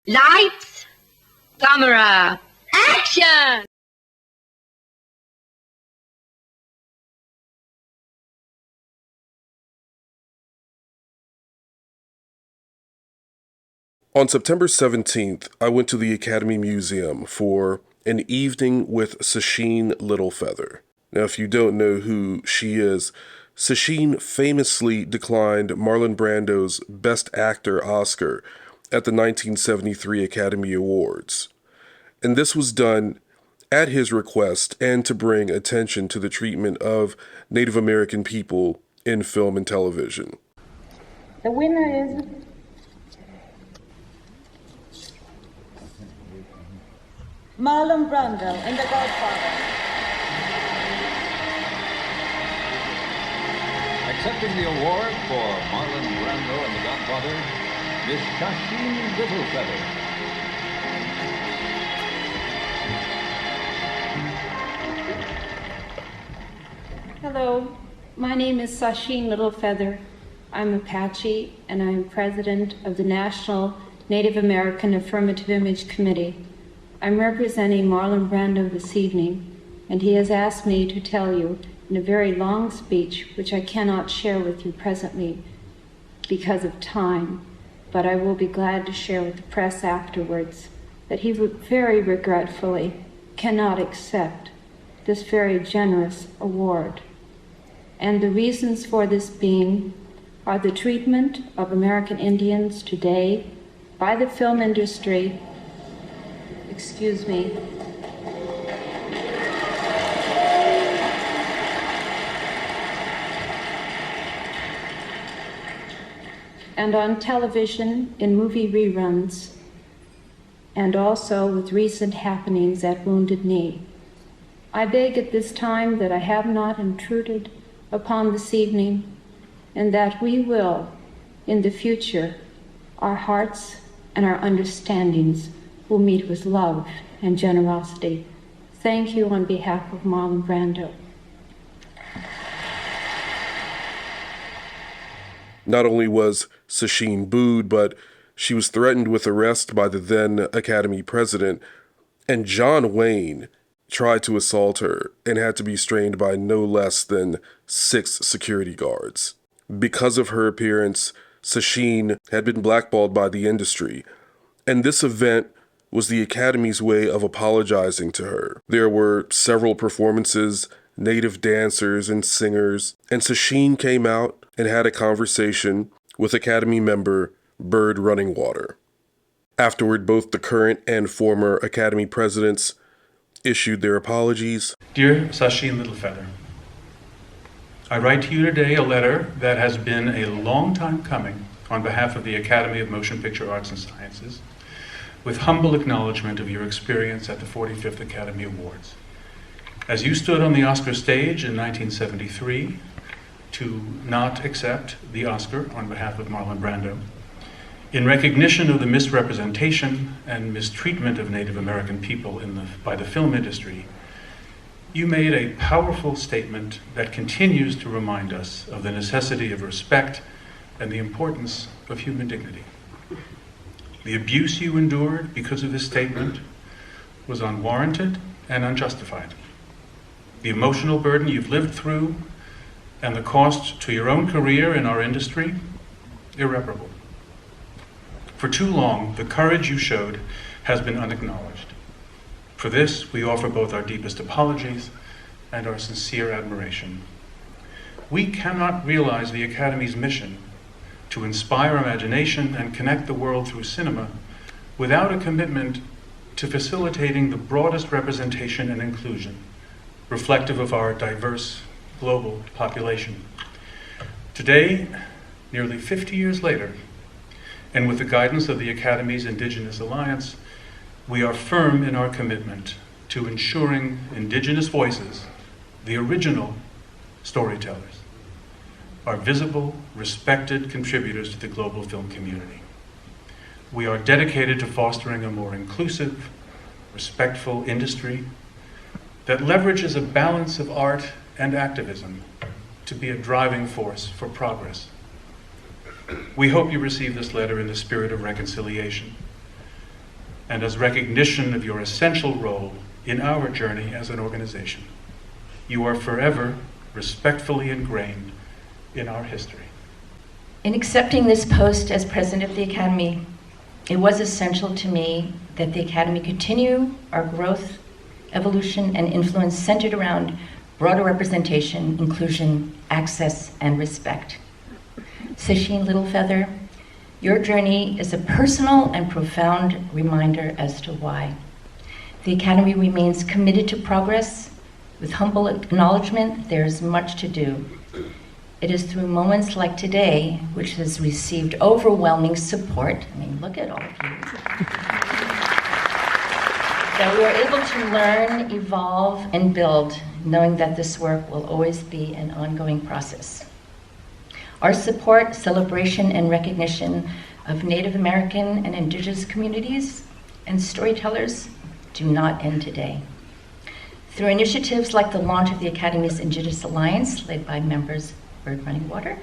Lights, camera, action! On September 17th, I went to the Academy Museum for an evening with Sacheen Littlefeather. Now, if you don't know who she is, Sacheen famously declined Marlon Brando's Best Actor Oscar at the 1973 Academy Awards. And this was done at his request and to bring attention to the treatment of Native American people in film and television. The winner is Marlon Brando in The Godfather. Accepting the award for Marlon Brando and The Godfather, Miss Sacheen Littlefeather. Hello, my name is Sacheen Littlefeather. I'm Apache, and I'm president of the National Native American Affirmative Image Committee. I'm representing Marlon Brando this evening, and he has asked me to tell you in a very long speech, which I cannot share with you presently because of time, but I will be glad to share with the press afterwards, that he very regretfully cannot accept this very generous award. And the reasons for this being are the treatment of American Indians today by the film industry, and on television in movie reruns, and also with recent happenings at Wounded Knee. I beg at this time that I have not intruded upon this evening, and that we will, in the future, our hearts and our understandings will meet with love and generosity. Thank you on behalf of Marlon Brando. Not only was Sacheen booed, but she was threatened with arrest by the then Academy president, and John Wayne tried to assault her and had to be restrained by no less than 6 security guards. Because of her appearance, Sacheen had been blackballed by the industry, and this event was the Academy's way of apologizing to her. There were several performances, native dancers and singers, and Sacheen came out and had a conversation with Academy member Bird Runningwater. Afterward, both the current and former Academy presidents issued their apologies. Dear Sacheen Littlefeather, I write to you today a letter that has been a long time coming on behalf of the Academy of Motion Picture Arts and Sciences, with humble acknowledgement of your experience at the 45th Academy Awards. As you stood on the Oscar stage in 1973 to not accept the Oscar on behalf of Marlon Brando, in recognition of the misrepresentation and mistreatment of Native American people by the film industry, you made a powerful statement that continues to remind us of the necessity of respect and the importance of human dignity. The abuse you endured because of this statement was unwarranted and unjustified. The emotional burden you've lived through and the cost to your own career in our industry, irreparable. For too long, the courage you showed has been unacknowledged. For this, we offer both our deepest apologies and our sincere admiration. We cannot realize the Academy's mission to inspire imagination and connect the world through cinema without a commitment to facilitating the broadest representation and inclusion, reflective of our diverse global population. Today, nearly 50 years later, and with the guidance of the Academy's Indigenous Alliance, we are firm in our commitment to ensuring Indigenous voices, the original storytellers, are visible, respected contributors to the global film community. We are dedicated to fostering a more inclusive, respectful industry that leverages a balance of art and activism to be a driving force for progress. We hope you receive this letter in the spirit of reconciliation. and as recognition of your essential role in our journey as an organization. You are forever respectfully ingrained in our history. In accepting this post as president of the Academy, it was essential to me that the Academy continue our growth, evolution, and influence centered around broader representation, inclusion, access, and respect. Sacheen Littlefeather, your journey is a personal and profound reminder as to why. The Academy remains committed to progress. With humble acknowledgement, there is much to do. It is through moments like today, which has received overwhelming support, I mean, look at all of you, that we are able to learn, evolve, and build, knowing that this work will always be an ongoing process. Our support, celebration, and recognition of Native American and Indigenous communities and storytellers do not end today. Through initiatives like the launch of the Academy's Indigenous Alliance, led by members Bird Running Water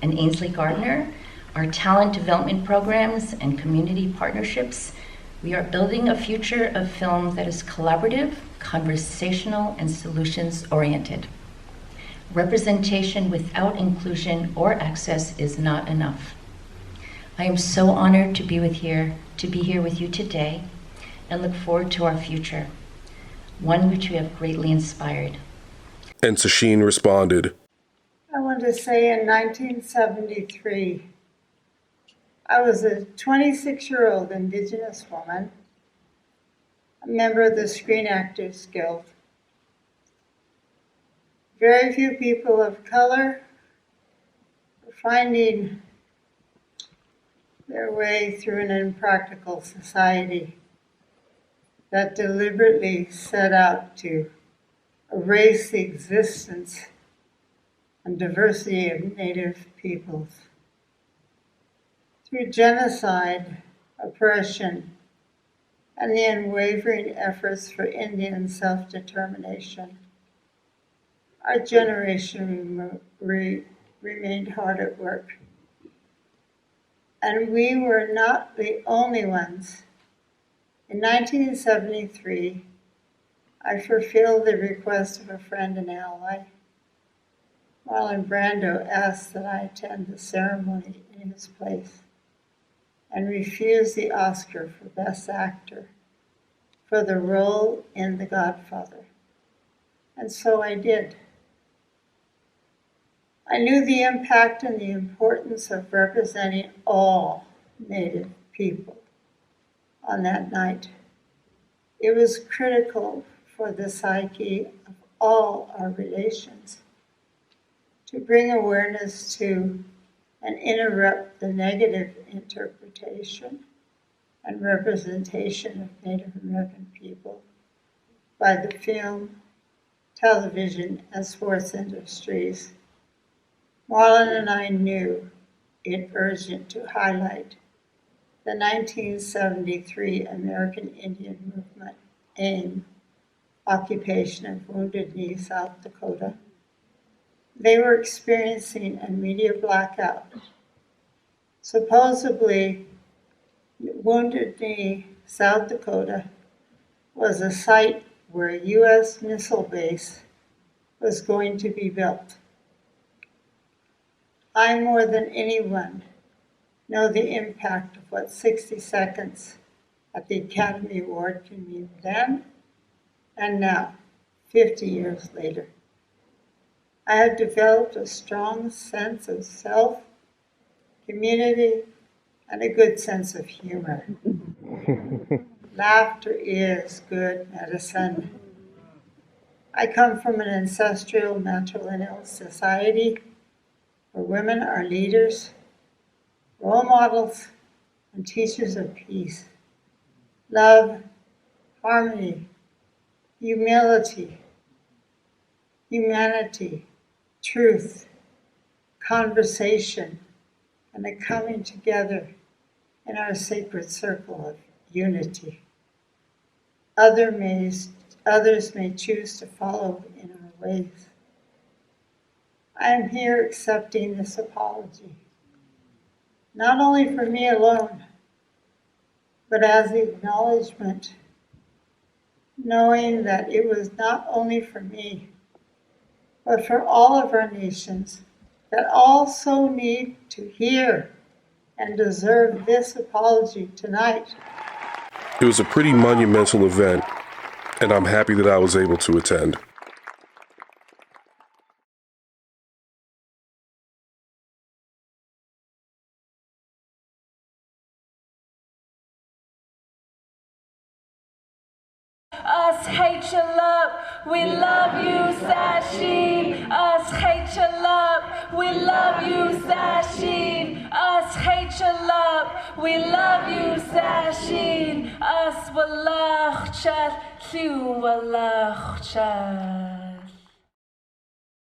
and Ainsley Gardner, our talent development programs and community partnerships, we are building a future of film that is collaborative, conversational, and solutions-oriented. Representation without inclusion or access is not enough. I am so honored to be here with you today and look forward to our future, one which you have greatly inspired. And Sacheen responded, I want to say in 1973, I was a 26-year-old Indigenous woman, a member of the Screen Actors Guild. Very few people of color were finding their way through an impractical society that deliberately set out to erase the existence and diversity of Native peoples. Through genocide, oppression, and the unwavering efforts for Indian self-determination, our generation remained hard at work. And we were not the only ones. In 1973, I fulfilled the request of a friend and ally. Marlon Brando asked that I attend the ceremony in his place and refused the Oscar for Best Actor for the role in The Godfather. And so I did. I knew the impact and the importance of representing all Native people on that night. It was critical for the psyche of all our relations to bring awareness to and interrupt the negative interpretation and representation of Native American people by the film, television, and sports industries. Marlon and I knew it urgent to highlight the 1973 American Indian Movement AIM occupation of Wounded Knee, South Dakota. They were experiencing a media blackout. Supposedly, Wounded Knee, South Dakota was a site where a U.S. missile base was going to be built. I, more than anyone, know the impact of what 60 seconds at the Academy Award can mean then and now, 50 years later. I have developed a strong sense of self, community, and a good sense of humor. Laughter is good medicine. I come from an ancestral matrilineal society where women are leaders, role models, and teachers of peace, love, harmony, humility, humanity, truth, conversation, and a coming together in our sacred circle of unity. Others may choose to follow in our ways. I am here accepting this apology, not only for me alone, but as acknowledgement, knowing that it was not only for me, but for all of our nations that also need to hear and deserve this apology tonight. It was a pretty monumental event, and I'm happy that I was able to attend. Us hate your love, we love you, Sacheen. Us hate your love, we love you, Sacheen. Us hate your love, we love you, Sacheen. Us walach chat, you walach chat.